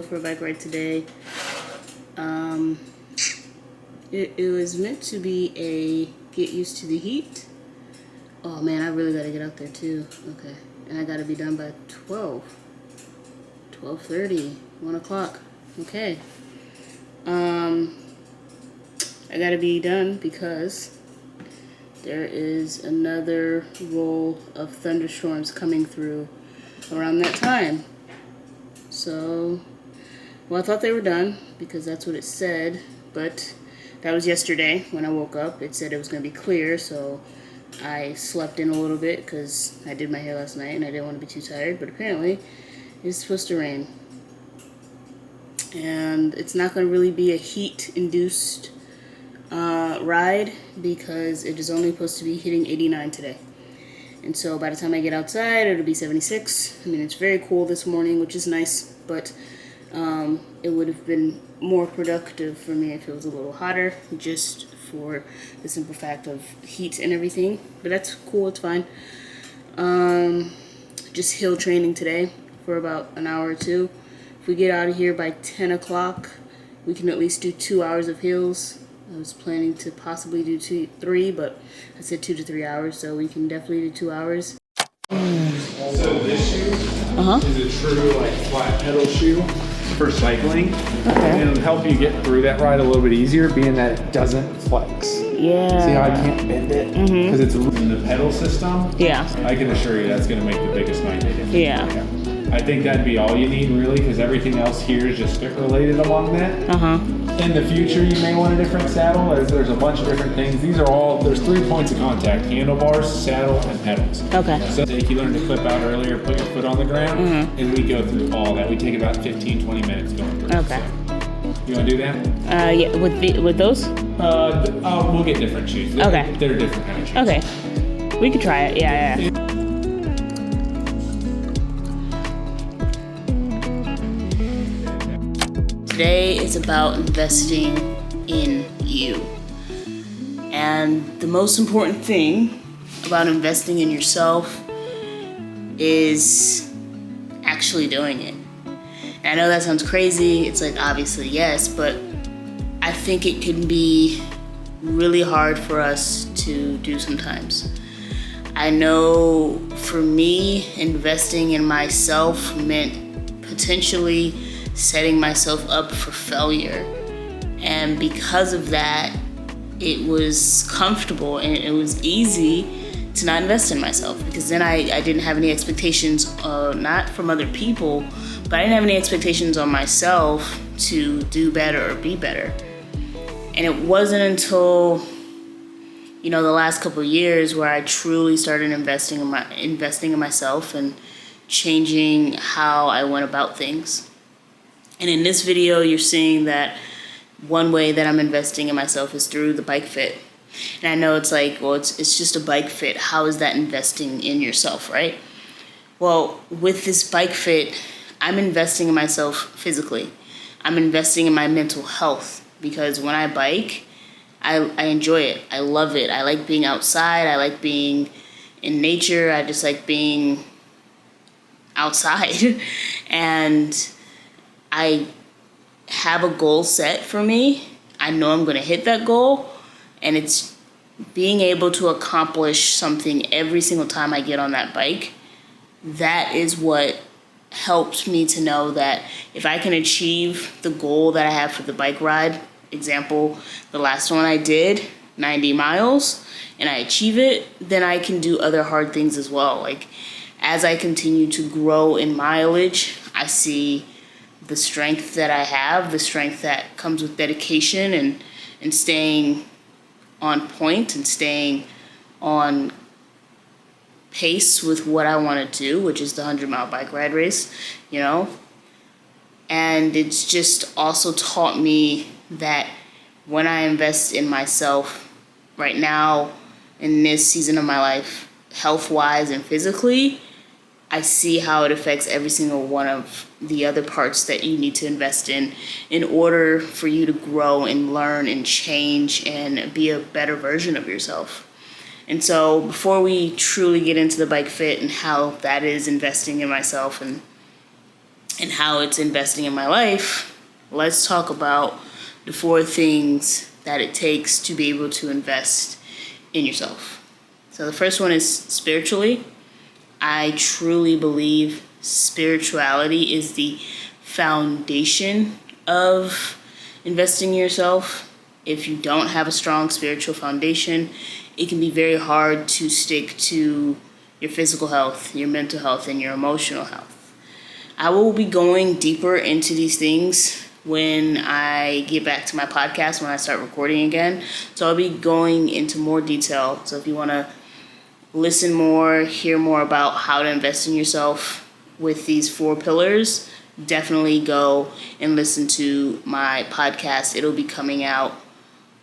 for a bike ride today. It was meant to be a get used to the heat. Oh man, I really gotta get out there too. Okay, and I gotta be done by 12:30, 1 o'clock. Okay. I gotta be done because there is another roll of thunderstorms coming through around that time. So, well, I thought they were done because that's what it said, but that was yesterday when I woke up. It said it was going to be clear, so I slept in a little bit because I did my hair last night and I didn't want to be too tired, but apparently it's supposed to rain. And it's not going to really be a heat-induced ride because it is only supposed to be hitting 89 today. And so by the time I get outside, it'll be 76. I mean, it's very cool this morning, which is nice, but it would have been more productive for me if it was a little hotter, just for the simple fact of heat and everything. But that's cool, it's fine. Just hill training today for about an hour or two. If we get out of here by 10 o'clock, we can at least do 2 hours of hills. I was planning to possibly do 3, but I said 2 to 3 hours, so we can definitely do 2 hours. So this shoe is a true flat pedal shoe for cycling. Okay. And it'll help you get through that ride a little bit easier, being that it doesn't flex. Yeah. See how I can't bend it? Because it's in the pedal system. Yeah. I can assure you that's going to make the biggest night difference. Yeah. I think that'd be all you need really, because everything else here is just fit related along that. In the future, you may want a different saddle. There's a bunch of different things. There's 3 points of contact: handlebars, saddle, and pedals. Okay. So like you learned to clip out earlier, put your foot on the ground, and we go through all that. We take about 15-20 minutes going through. Okay. So, you want to do that? Yeah. With those? We'll get different shoes. They're different kind of shoes. Okay. We could try it. Yeah. Today is about investing in you. And the most important thing about investing in yourself is actually doing it. And I know that sounds crazy. It's like, obviously, yes, but I think it can be really hard for us to do sometimes. I know for me, investing in myself meant potentially setting myself up for failure. And because of that, it was comfortable and it was easy to not invest in myself, because then I didn't have any expectations, not from other people, but I didn't have any expectations on myself to do better or be better. And it wasn't until, the last couple of years where I truly started investing in myself and changing how I went about things. And in this video, you're seeing that one way that I'm investing in myself is through the bike fit. And I know it's like, well, it's just a bike fit. How is that investing in yourself, right? Well, with this bike fit, I'm investing in myself physically. I'm investing in my mental health, because when I bike, I enjoy it. I love it. I like being outside. I like being in nature. I just like being outside. And I have a goal set for me. I know I'm going to hit that goal, and it's being able to accomplish something every single time I get on that bike. That is what helps me to know that if I can achieve the goal that I have for the bike ride, example, the last one I did, 90 miles, and I achieve it, then I can do other hard things as well. Like, as I continue to grow in mileage, I see the strength that I have, the strength that comes with dedication and staying on point and staying on pace with what I want to do, which is the 100-mile bike ride race, And it's just also taught me that when I invest in myself right now, in this season of my life, health-wise and physically, I see how it affects every single one of the other parts that you need to invest in order for you to grow and learn and change and be a better version of yourself. And so before we truly get into the bike fit and how that is investing in myself and and how it's investing in my life, let's talk about the 4 things that it takes to be able to invest in yourself. So the first one is spiritually. I truly believe spirituality is the foundation of investing in yourself. If you don't have a strong spiritual foundation, it can be very hard to stick to your physical health, your mental health, and your emotional health. I will be going deeper into these things when I get back to my podcast, when I start recording again. So I'll be going into more detail. So if you want to listen more, hear more about how to invest in yourself with these 4 pillars, definitely go and listen to my podcast. It'll be coming out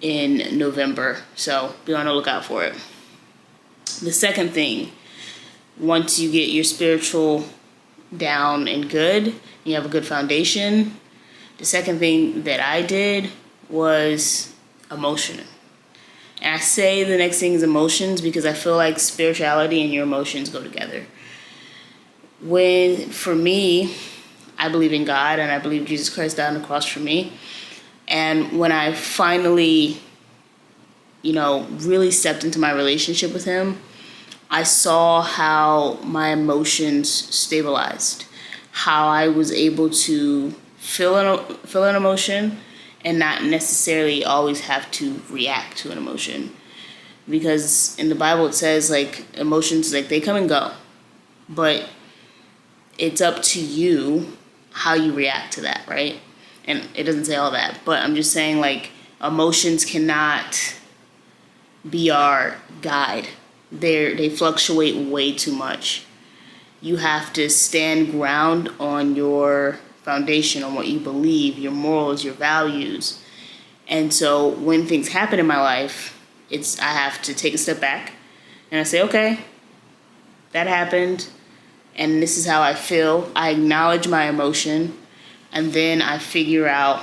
in November, so be on the lookout for it. The second thing, once you get your spiritual down and good, you have a good foundation, the second thing that I did was emotion. And I say the next thing is emotions because I feel like spirituality and your emotions go together. For me, I believe in God and I believe Jesus Christ died on the cross for me. And when I finally, really stepped into my relationship with him, I saw how my emotions stabilized, how I was able to feel an emotion and not necessarily always have to react to an emotion. Because in the Bible it says, emotions, they come and go. But it's up to you how you react to that, right? And it doesn't say all that. But I'm just saying, emotions cannot be our guide. They fluctuate way too much. You have to stand ground on your foundation, on what you believe, your morals, your values. And so when things happen in my life, I have to take a step back and I say, okay, that happened and this is how I feel. I acknowledge my emotion and then I figure out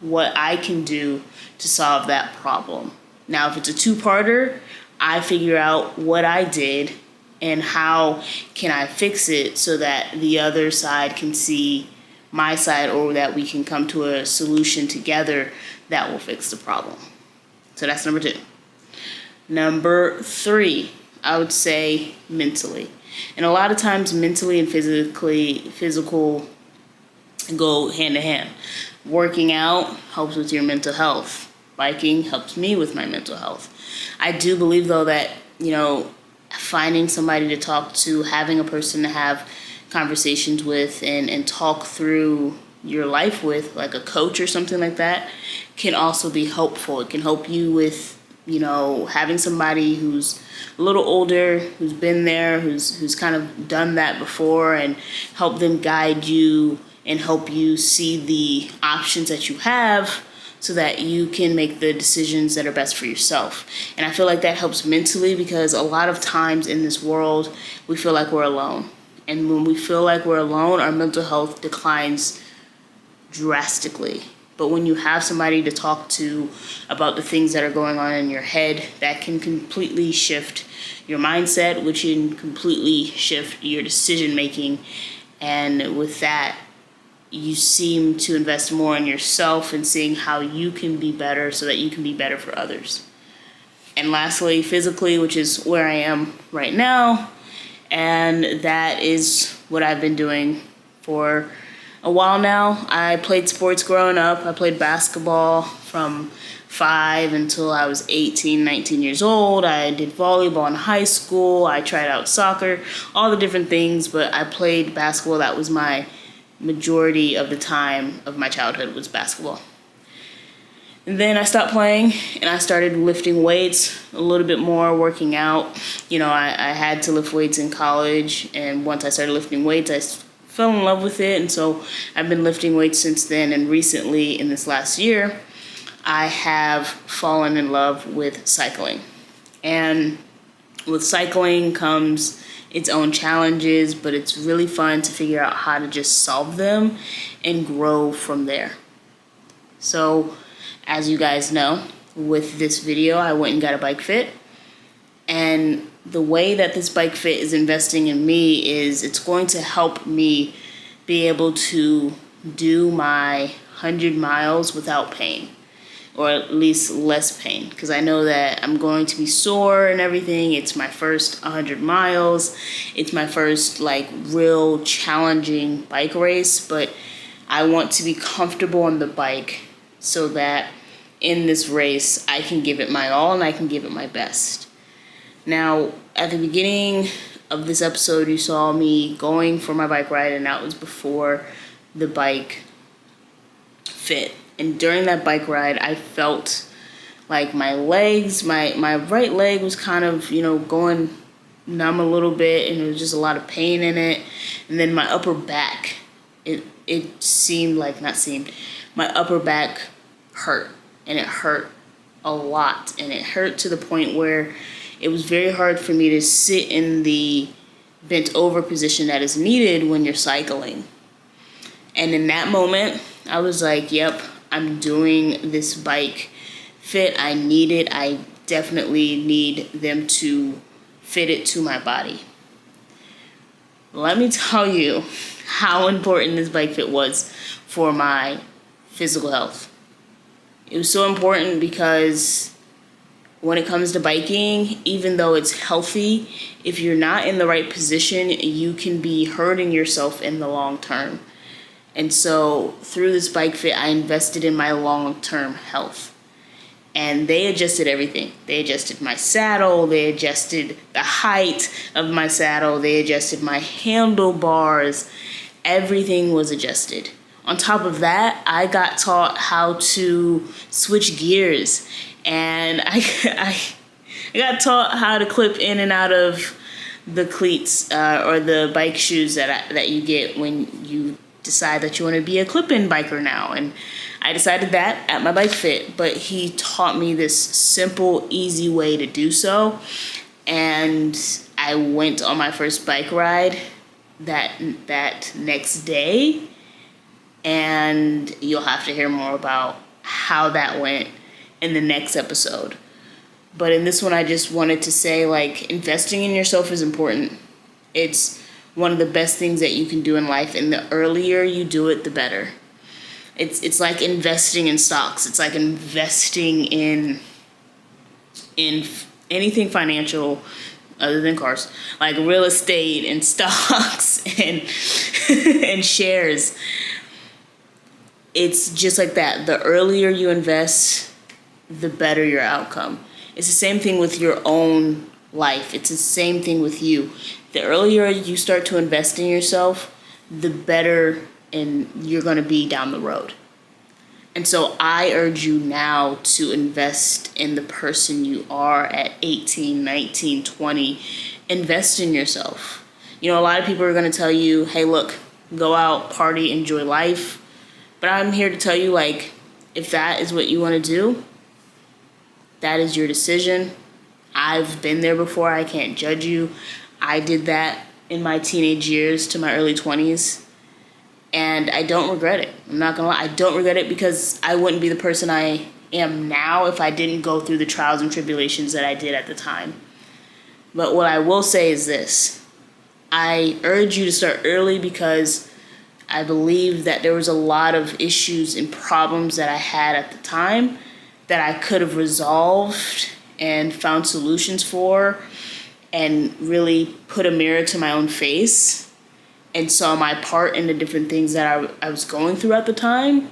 what I can do to solve that problem. Now, if it's a 2-parter, I figure out what I did and how can I fix it so that the other side can see my side, or that we can come to a solution together that will fix the problem. So that's number 2. Number 3, I would say mentally. And a lot of times mentally and physical go hand in hand. Working out helps with your mental health. Biking helps me with my mental health. I do believe though that, finding somebody to talk to, having a person to have conversations with and talk through your life with, like a coach or something like that, can also be helpful. It can help you with, having somebody who's a little older, who's been there, who's kind of done that before, and help them guide you and help you see the options that you have so that you can make the decisions that are best for yourself. And I feel like that helps mentally because a lot of times in this world, we feel like we're alone. And when we feel like we're alone, our mental health declines drastically. But when you have somebody to talk to about the things that are going on in your head, that can completely shift your mindset, which can completely shift your decision making. And with that, you seem to invest more in yourself and seeing how you can be better so that you can be better for others. And lastly, physically, which is where I am right now. And that is what I've been doing for a while now. I played sports growing up. I played basketball from 5 until I was 18, 19 years old. I did volleyball in high school. I tried out soccer, all the different things, but I played basketball. That was my majority of the time of my childhood was basketball. And then I stopped playing and I started lifting weights a little bit more, working out. I had to lift weights in college, and once I started lifting weights, I fell in love with it. And so I've been lifting weights since then. And recently, in this last year, I have fallen in love with cycling. And with cycling comes its own challenges, but it's really fun to figure out how to just solve them and grow from there. So, as you guys know, with this video, I went and got a bike fit. And the way that this bike fit is investing in me is it's going to help me be able to do my 100 miles without pain, or at least less pain, because I know that I'm going to be sore and everything. It's my first 100 miles. It's my first like real challenging bike race, but I want to be comfortable on the bike so that in this race I can give it my all and I can give it my best. Now, at the beginning of this episode, you saw me going for my bike ride, and that was before the bike fit. And during that bike ride, I felt like my legs, my right leg was kind of, going numb a little bit, and there was just a lot of pain in it. And then my upper back, my upper back hurt, and it hurt a lot. And it hurt to the point where it was very hard for me to sit in the bent over position that is needed when you're cycling. And in that moment, I was like, yep, I'm doing this bike fit. I need it. I definitely need them to fit it to my body. Let me tell you how important this bike fit was for my physical health. It was so important because when it comes to biking, even though it's healthy, if you're not in the right position, you can be hurting yourself in the long term. And so through this bike fit, I invested in my long-term health. And they adjusted everything. They adjusted my saddle. They adjusted the height of my saddle. They adjusted my handlebars. Everything was adjusted. On top of that, I got taught how to switch gears. And I got taught how to clip in and out of the cleats or the bike shoes that you get when you decide that you want to be a clip-in biker now. And I decided that at my bike fit, but he taught me this simple, easy way to do so. And I went on my first bike ride that next day, and you'll have to hear more about how that went in the next episode. But in this one, I just wanted to say, like, investing in yourself is important. It's one of the best things that you can do in life, and the earlier you do it, the better. It's like investing in stocks. It's like investing in anything financial other than cars, like real estate and stocks and and shares. It's just like that. The earlier you invest, the better your outcome. It's the same thing with your own life. It's the same thing with you. The earlier you start to invest in yourself, the better and you're going to be down the road. And so I urge you now to invest in the person you are at 18, 19, 20. Invest in yourself. A lot of people are going to tell you, hey, look, go out, party, enjoy life. But I'm here to tell you, like, if that is what you want to do, that is your decision. I've been there before. I can't judge you. I did that in my teenage years to my early 20s, and I don't regret it. I'm not gonna lie. I don't regret it because I wouldn't be the person I am now if I didn't go through the trials and tribulations that I did at the time. But what I will say is this. I urge you to start early because I believe that there was a lot of issues and problems that I had at the time that I could have resolved and found solutions for, and really put a mirror to my own face and saw my part in the different things that I was going through at the time,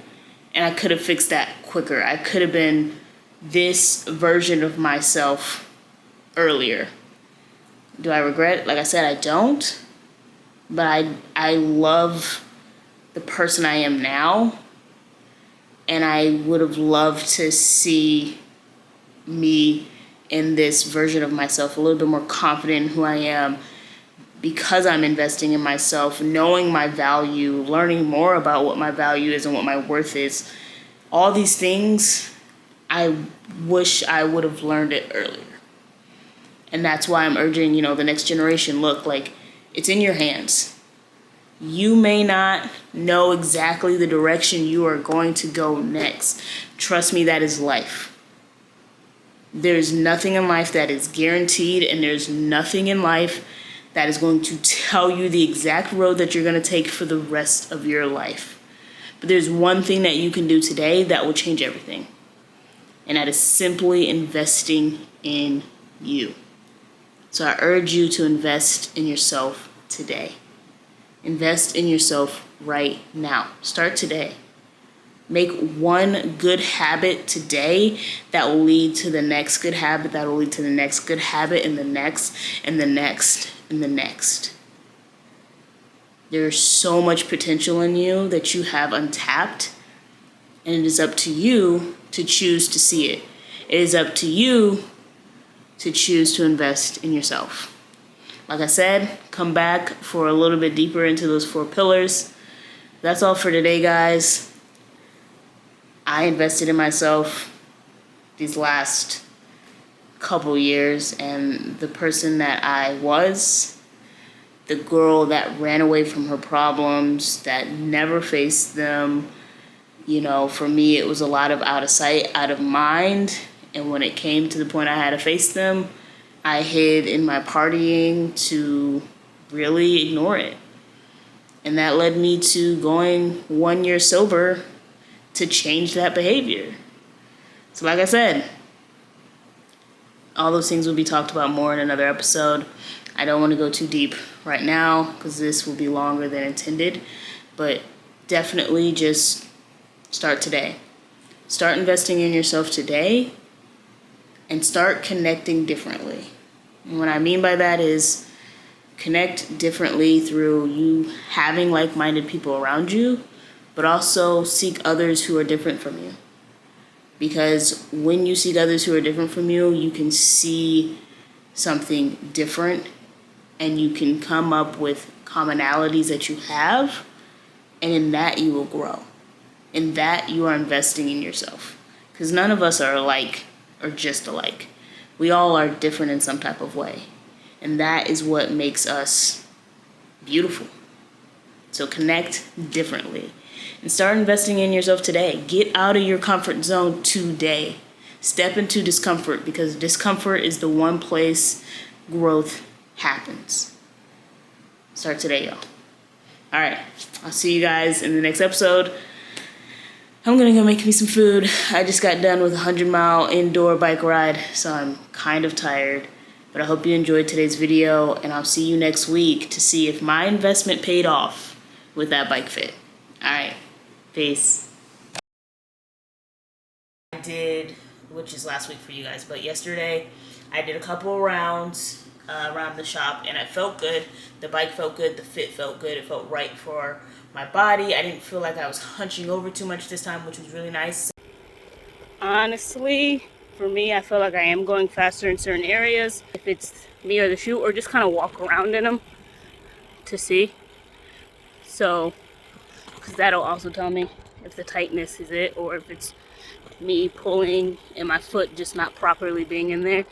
and I could have fixed that quicker. I could have been this version of myself earlier. Do I regret it? Like I said, I don't, but I love the person I am now, and I would have loved to see me in this version of myself, a little bit more confident in who I am, because I'm investing in myself, knowing my value, learning more about what my value is and what my worth is. All these things, I wish I would have learned it earlier. And that's why I'm urging, the next generation, look, like, it's in your hands. You may not know exactly the direction you are going to go next. Trust me, that is life. There's nothing in life that is guaranteed, and there's nothing in life that is going to tell you the exact road that you're going to take for the rest of your life. But there's one thing that you can do today that will change everything. And that is simply investing in you. So I urge you to invest in yourself today. Invest in yourself right now. Start today. Make one good habit today that will lead to the next good habit, that will lead to the next good habit, and the next, and the next, and the next. There's so much potential in you that you have untapped, and it is up to you to choose to see it. It is up to you to choose to invest in yourself. Like I said, come back for a little bit deeper into those 4 pillars. That's all for today, guys. I invested in myself these last couple years, and the person that I was, the girl that ran away from her problems, that never faced them, you know, for me it was a lot of out of sight, out of mind, and when it came to the point I had to face them, I hid in my partying to really ignore it. And that led me to going 1 year sober to change that behavior. So like I said, all those things will be talked about more in another episode. I don't want to go too deep right now because this will be longer than intended, but definitely just start today. Start investing in yourself today and start connecting differently. And what I mean by that is connect differently through you having like-minded people around you, but also seek others who are different from you. Because when you seek others who are different from you, you can see something different and you can come up with commonalities that you have, and in that you will grow. In that you are investing in yourself. Because none of us are alike or just alike. We all are different in some type of way. And that is what makes us beautiful. So connect differently. And start investing in yourself today. Get out of your comfort zone today. Step into discomfort, because discomfort is the one place growth happens. Start today, y'all. All right. I'll see you guys in the next episode. I'm gonna go make me some food. I just got done with a 100-mile indoor bike ride, so I'm kind of tired. But I hope you enjoyed today's video, and I'll see you next week to see if my investment paid off with that bike fit. All right. Peace. I did, which is last week for you guys, but yesterday I did a couple of rounds around the shop, and it felt good. The bike felt good. The fit felt good. It felt right for my body. I didn't feel like I was hunching over too much this time, which was really nice. Honestly, for me, I feel like I am going faster in certain areas. If it's me or the shoe, or just kind of walk around in them to see. So, because that'll also tell me if the tightness is it, or if it's me pulling and my foot just not properly being in there.